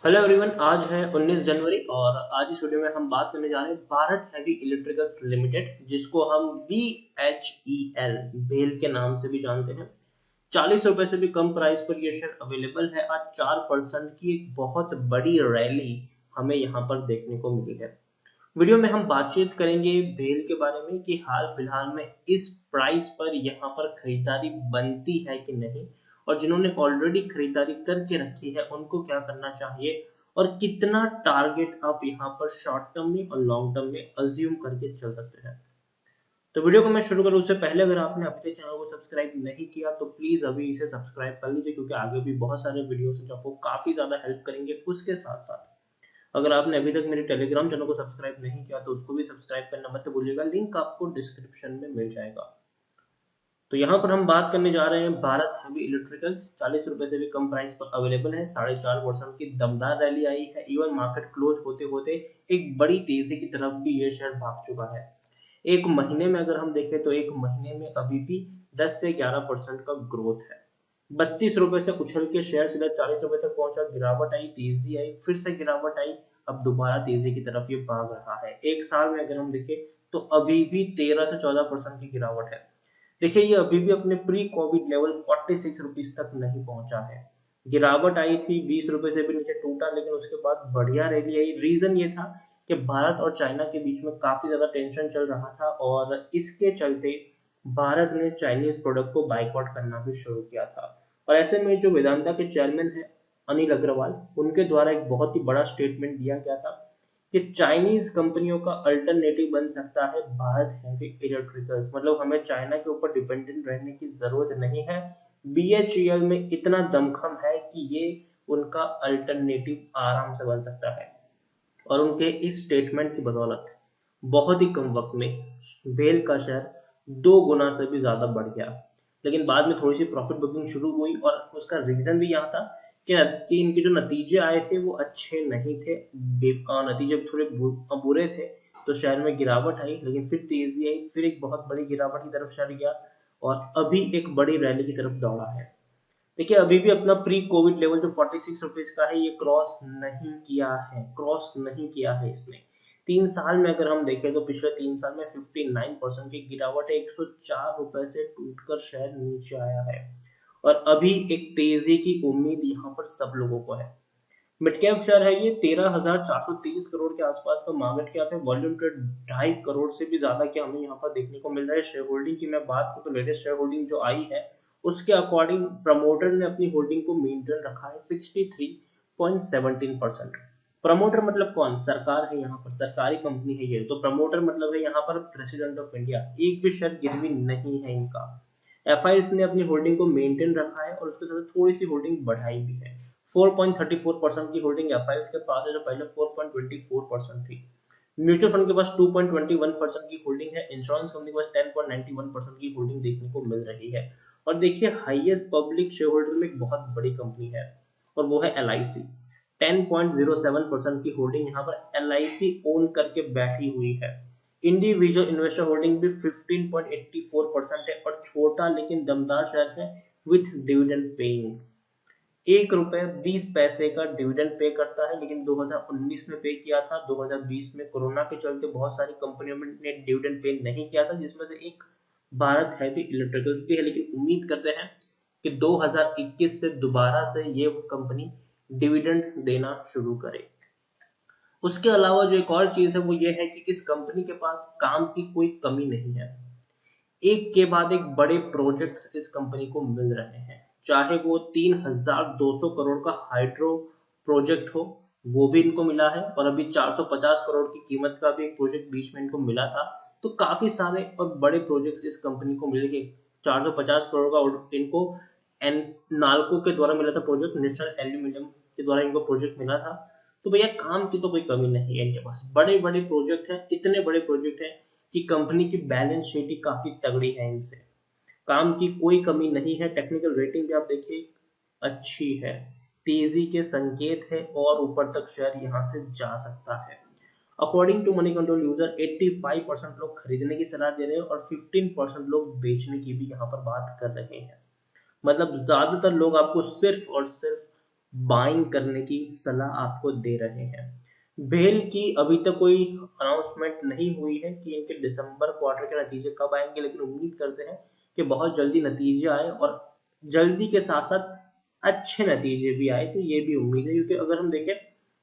Hello everyone, आज है 19 जनवरी और आज इस वीडियो में हम बात करने जा रहे हैं भारत हैवी इलेक्ट्रिकल्स लिमिटेड, जिसको हम BHEL भेल के नाम से भी जानते हैं। 40 रुपए से भी कम प्राइस पर ये शेयर अवेलेबल है। आज 4% की एक बहुत बड़ी रैली हमें यहाँ पर देखने को मिली है। वीडियो में हम बातचीत करेंगे भेल के बारे में कि हाल फिलहाल में इस प्राइस पर यहाँ पर खरीदारी बनती है कि नहीं, और जिन्होंने ऑलरेडी खरीदारी करके रखी है उनको क्या करना चाहिए, और कितना टारगेट आप यहाँ पर शॉर्ट टर्म में और लॉन्ग टर्म में अज्यूम करके चल सकते हैं। तो वीडियो को मैं शुरू करूँ उससे पहले अगर आपने अभी तक चैनल को सब्सक्राइब नहीं किया तो प्लीज अभी इसे सब्सक्राइब कर लीजिए, क्योंकि आगे भी बहुत सारे वीडियोस हैं जो आपको काफी ज्यादा हेल्प करेंगे। उसके साथ साथ अगर आपने अभी तक मेरे टेलीग्राम चैनल को सब्सक्राइब नहीं किया तो उसको भी सब्सक्राइब करना मत भूलिएगा, लिंक आपको डिस्क्रिप्शन में मिल जाएगा। तो यहाँ पर हम बात करने जा रहे हैं भारत हेवी इलेक्ट्रिकल्स। 40 रुपए से भी कम प्राइस पर अवेलेबल है। 4.5% की दमदार रैली आई है। इवन मार्केट क्लोज होते होते एक बड़ी तेजी की तरफ भी ये शेयर भाग चुका है। एक महीने में अगर हम देखें तो एक महीने में अभी भी 10 से 11% का ग्रोथ है। 32 रुपए से उछल के शेयर सीधा 40 रुपए तक पहुंचा, गिरावट आई, तेजी आई, फिर से गिरावट आई, अब दोबारा तेजी की तरफ ये भाग रहा है। एक साल में अगर हम देखें तो अभी भी 13 से 14% की गिरावट है। देखिए, ये अभी भी अपने प्री कोविड लेवल 46 रुपीज तक नहीं पहुंचा है। गिरावट आई थी, 20 रुपए से भी नीचे टूटा, लेकिन उसके बाद बढ़िया रैली आई। रीजन ये था कि भारत और चाइना के बीच में काफी ज्यादा टेंशन चल रहा था और इसके चलते भारत ने चाइनीज प्रोडक्ट को बाइकआउट करना भी शुरू किया था। और ऐसे में जो वेदांता के चेयरमैन है अनिल अग्रवाल, उनके द्वारा एक बहुत ही बड़ा स्टेटमेंट दिया गया था कि चाइनीज कंपनियों का अल्टरनेटिव बन सकता है भारत हैवी इलेक्ट्रिकल्स। मतलब हमें चाइना के ऊपर डिपेंडेंट रहने की जरूरत नहीं है। BHEL में इतना दमखम है कि ये उनका अल्टरनेटिव आराम से बन सकता है। और उनके इस स्टेटमेंट की बदौलत बहुत ही कम वक्त में भेल का शेयर 2 गुना से भी ज्यादा बढ़ गया। लेकिन बाद में थोड़ी सी प्रॉफिट बुकिंग शुरू हुई और उसका रीजन भी यहाँ था कि इनके जो नतीजे आए थे वो अच्छे नहीं थे। नतीजे थोड़े बुरे थे, तो शेयर में गिरावट आई, लेकिन फिर तेजी आई, फिर एक बहुत बड़ी गिरावट की तरफ शेयर गया और अभी एक बड़ी रैली की तरफ दौड़ा है। देखिए, अभी भी अपना प्री कोविड लेवल जो 46 रुपीज का है ये क्रॉस नहीं किया है इसने। 3 साल में अगर हम देखें तो पिछले 3 साल में 59% की गिरावट है। 104 रुपए से टूटकर शेयर नीचे आया है और अभी एक तेजी की उम्मीद यहाँ पर सब लोगों को है। मिड कैप शेयर है ये, 13,430 करोड़ के आसपास का मार्केट कैप है। वॉल्यूम ट्रेड 2.5 करोड़ से भी ज्यादा के हमें यहाँ पर देखने को मिल रहा है। शेयर होल्डिंग की मैं बात करूँ तो लेटेस्ट शेयर होल्डिंग जो आई है उसके अकॉर्डिंग प्रमोटर ने अपनी होल्डिंग को मेंटेन रखा है 63.17%। प्रमोटर मतलब कौन? सरकार है, यहाँ पर सरकारी कंपनी है ये। तो प्रमोटर मतलब है यहाँ पर प्रेसिडेंट ऑफ इंडिया। एक भी शेयर गिरवी नहीं है इनका। FIs ने अपनी होल्डिंग को मेंटेन रखा है और उसके साथ थोड़ी सी होल्डिंग बढ़ाई भी है। 4.34% की होल्डिंग FIs के पास है, जो पहले 4.24% थी। म्यूचुअल फंड के पास 2.21% की होल्डिंग है। इंश्योरेंस कंपनी के पास 10.91% की होल्डिंग देखने को मिल रही है। और देखिए, हाईएस्ट पब्लिक शेयर होल्डर में एक बहुत बड़ी कंपनी है और वो है LIC। 10.07% की होल्डिंग यहाँ पर LIC ओन करके बैठी हुई है। इंडिविजुअल इन्वेस्टर होल्डिंग भी 15.84% है और छोटा लेकिन दमदार शेयर है विथ डिविडेंड पेइंग। 1 रुपए 20 पैसे का डिविडेंड पे करता है, लेकिन 2019 में पे किया था। 2020 में कोरोना के चलते बहुत सारी कंपनियों ने डिविडेंड पे नहीं किया था, जिसमें से एक भारत हैवी इलेक्ट्रिकल्स भी है। लेकिन उम्मीद करते हैं कि 2021 से दोबारा से ये कंपनी डिविडेंड देना शुरू करे। उसके अलावा जो एक और चीज है वो ये है कि इस कंपनी के पास काम की कोई कमी नहीं है। एक के बाद एक बड़े प्रोजेक्ट्स इस कंपनी को मिल रहे हैं। चाहे वो 3,200 करोड़ का हाइड्रो प्रोजेक्ट हो, वो भी इनको मिला है, और अभी 450 करोड़ की कीमत का भी एक प्रोजेक्ट बीच में इनको मिला था। तो काफी सारे और बड़े प्रोजेक्ट्स इस कंपनी को मिले गए। 450 करोड़ का इनको नाल्को के द्वारा मिला था प्रोजेक्ट, नेशनल एल्यूमिनियम के द्वारा इनको प्रोजेक्ट मिला था। तो भैया, काम की तो कोई कमी नहीं है इनके पास। बड़े बड़े प्रोजेक्ट हैं, इतने बड़े प्रोजेक्ट हैं कि कंपनी की बैलेंस शीट ही काफी तगड़ी है। इनसे काम की कोई कमी नहीं है। टेक्निकल रेटिंग भी आप देखिए अच्छी है, तेजी के संकेत है और ऊपर तक शेयर यहां से जा सकता है। According to money control user 85% लोग खरीदने की सलाह दे रहे हैं और 15% लोग बेचने की भी यहाँ पर बात कर रहे हैं। मतलब ज्यादातर लोग आपको सिर्फ और सिर्फ बाइंग करने की सलाह आपको दे रहे हैं। भेल की अभी तक कोई अनाउंसमेंट नहीं हुई है कि इनके दिसंबर क्वार्टर के नतीजे कब आएंगे, लेकिन उम्मीद करते हैं कि बहुत जल्दी नतीजे आए और जल्दी के साथ साथ अच्छे नतीजे भी आए। तो ये भी उम्मीद है, क्योंकि अगर हम देखें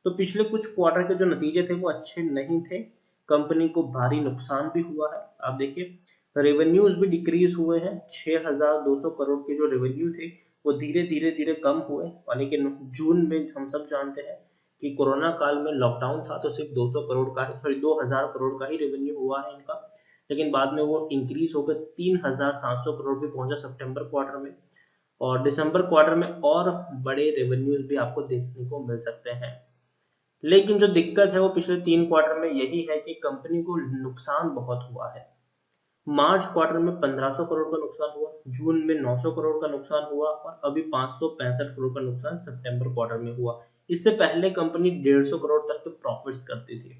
तो पिछले कुछ क्वार्टर के जो नतीजे थे वो अच्छे नहीं थे, कंपनी को भारी नुकसान भी हुआ है। आप देखिए रेवेन्यूज भी डिक्रीज हुए हैं, 6,200 करोड़ के जो रेवेन्यू थे वो धीरे धीरे धीरे कम हुए। और लेकिन जून में हम सब जानते हैं कि कोरोना काल में लॉकडाउन था तो सिर्फ 200 करोड़ का ही, सॉरी 2,000 करोड़ का ही रेवेन्यू हुआ है इनका, लेकिन बाद में वो इंक्रीज होकर 3,700 करोड़ भी पहुंचा सितंबर क्वार्टर में। और दिसंबर क्वार्टर में और बड़े रेवेन्यूज भी आपको देखने को मिल सकते हैं। लेकिन जो दिक्कत है वो पिछले 3 क्वार्टर में यही है कि कंपनी को नुकसान बहुत हुआ है। मार्च क्वार्टर में 1500 करोड़ का नुकसान हुआ, जून में 900 करोड़ का नुकसान हुआ और अभी 565 करोड़ का नुकसान सितंबर क्वार्टर में हुआ। इससे पहले कंपनी 150 करोड़ तक के प्रॉफिट्स करती थी।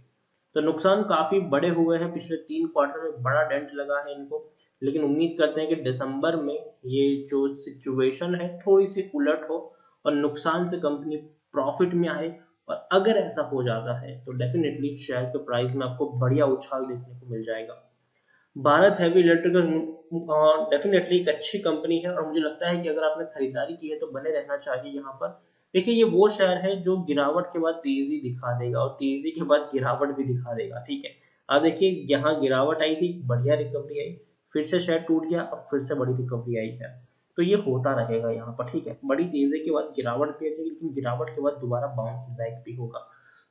तो नुकसान काफी बड़े हुए हैं, पिछले 3 क्वार्टर में बड़ा डेंट लगा है इनको। लेकिन उम्मीद करते हैं कि दिसंबर में ये जो सिचुएशन है थोड़ी सी उलट हो और नुकसान से कंपनी प्रॉफिट में आए। और अगर ऐसा हो जाता है तो डेफिनेटली शेयर के प्राइस में आपको बढ़िया उछाल देखने को मिल जाएगा। भारत हैवी इलेक्ट्रिकल डेफिनेटली एक अच्छी कंपनी है और मुझे लगता है कि अगर आपने खरीदारी की है तो बने रहना चाहिए यहाँ पर। देखिए ये वो शेयर है जो गिरावट के बाद तेजी दिखा देगा और तेजी के बाद गिरावट भी दिखा देगा, ठीक है। अब देखिए यहाँ गिरावट आई थी, बढ़िया रिकवरी आई, फिर से शेयर टूट गया, अब फिर से बड़ी रिकवरी आई है। तो ये होता रहेगा यहाँ पर, ठीक है। बड़ी तेजी के बाद गिरावट भी आएगी, लेकिन गिरावट के बाद दोबारा बाउंस बैक भी होगा।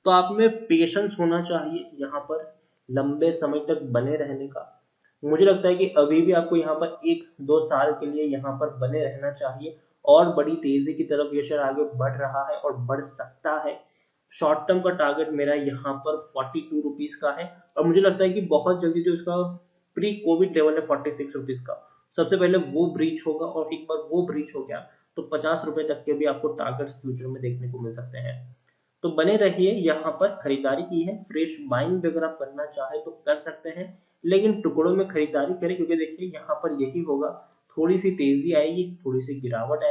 तो आप में पेशेंस होना चाहिए यहाँ पर लंबे समय तक बने रहने का। मुझे लगता है कि अभी भी आपको यहाँ पर 1-2 साल के लिए यहाँ पर बने रहना चाहिए और बड़ी तेजी की तरफ ये शेयर आगे बढ़ रहा है और बढ़ सकता है। शॉर्ट टर्म का टारगेट मेरा यहाँ पर 42 रुपीज का है और मुझे लगता है कि बहुत जल्दी जो इसका प्री कोविड लेवल है 46 रुपीज का, सबसे पहले वो ब्रीच होगा और एक बार वो ब्रीच हो गया तो 50 रुपए तक के भी आपको टारगेट्स फ्यूचर में देखने को मिल सकते हैं। तो बने रहिए, यहाँ पर खरीदारी की है, फ्रेश बाइंग भी अगर आप करना चाहे तो कर सकते हैं, लेकिन टुकड़ों में खरीदारी करें, क्योंकि देखिए यहाँ पर यही होगा, थोड़ी सी तेजी आएगी, थोड़ी सी गिरावट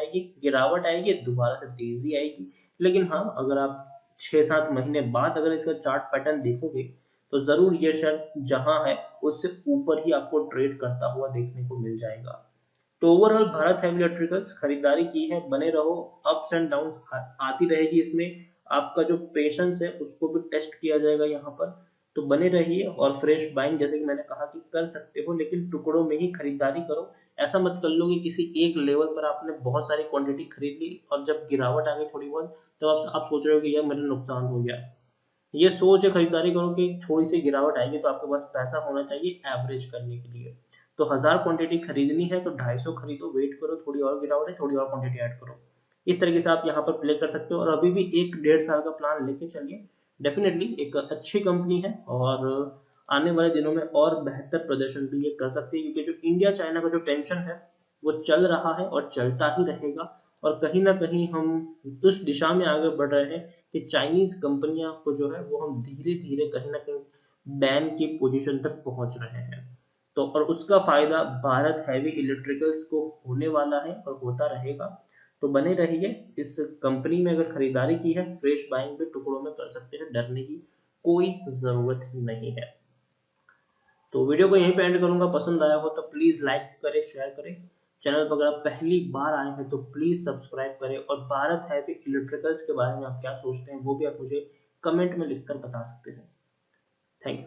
आएगी, दोबारा से तेजी आएगी। लेकिन हाँ, अगर आप 6-7 महीने बाद अगर इसका चार्ट पैटर्न देखोगे तो जरूर ये शेयर जहां है उससे ऊपर ही आपको ट्रेड करता हुआ देखने को मिल जाएगा। तो ओवरऑल भारत हेवी इलेक्ट्रिकल्स खरीदारी की है, बने रहो, अप्स एंड डाउन आती रहेगी इसमें, आपका जो पेशेंस है उसको भी टेस्ट किया जाएगा यहाँ पर। तो बने रहिए और फ्रेश बाइंग जैसे कि मैंने कहा कि कर सकते हो, लेकिन टुकड़ों में ही खरीदारी करो। ऐसा मत कर लो कि किसी एक लेवल पर आपने बहुत सारी क्वांटिटी खरीद ली और जब गिरावट आ गई थोड़ी बहुत तो आप सोच रहे हो कि यार मेरा नुकसान हो गया। ये सोच है खरीदारी करो कि थोड़ी सी गिरावट आएगी तो आपके पास पैसा होना चाहिए एवरेज करने के लिए। तो 1000 क्वांटिटी खरीदनी है तो 250 खरीदो, वेट करो, थोड़ी और गिरावट है, थोड़ी और क्वांटिटी ऐड करो। इस तरीके से आप यहाँ पर प्ले कर सकते हो और अभी भी 1-1.5 साल का प्लान लेके चलिए। डेफिनेटली एक अच्छी कंपनी है और आने वाले दिनों में और बेहतर प्रदर्शन भी ये कर सकती है, क्योंकि जो इंडिया चाइना का जो टेंशन है वो चल रहा है और चलता ही रहेगा। और कहीं ना कहीं हम उस दिशा में आगे बढ़ रहे हैं कि चाइनीज कंपनियां को जो है वो हम धीरे धीरे कहीं ना कहीं बैन की पोजीशन तक पहुंच रहे हैं। तो और उसका फायदा भारत हैवी इलेक्ट्रिकल्स को होने वाला है और होता रहेगा। तो बने रहिए इस कंपनी में, अगर खरीदारी की है फ्रेश बाइंग भी टुकड़ों में कर सकते हैं, डरने की कोई जरूरत नहीं है। तो वीडियो को यहीं पे एंड करूंगा, पसंद आया हो तो प्लीज लाइक करें, शेयर करें। चैनल पर अगर आप पहली बार आए हैं तो प्लीज सब्सक्राइब करें और भारत हैवी इलेक्ट्रिकल्स के बारे में आप क्या सोचते हैं वो भी आप मुझे कमेंट में लिखकर बता सकते हैं। Thank you.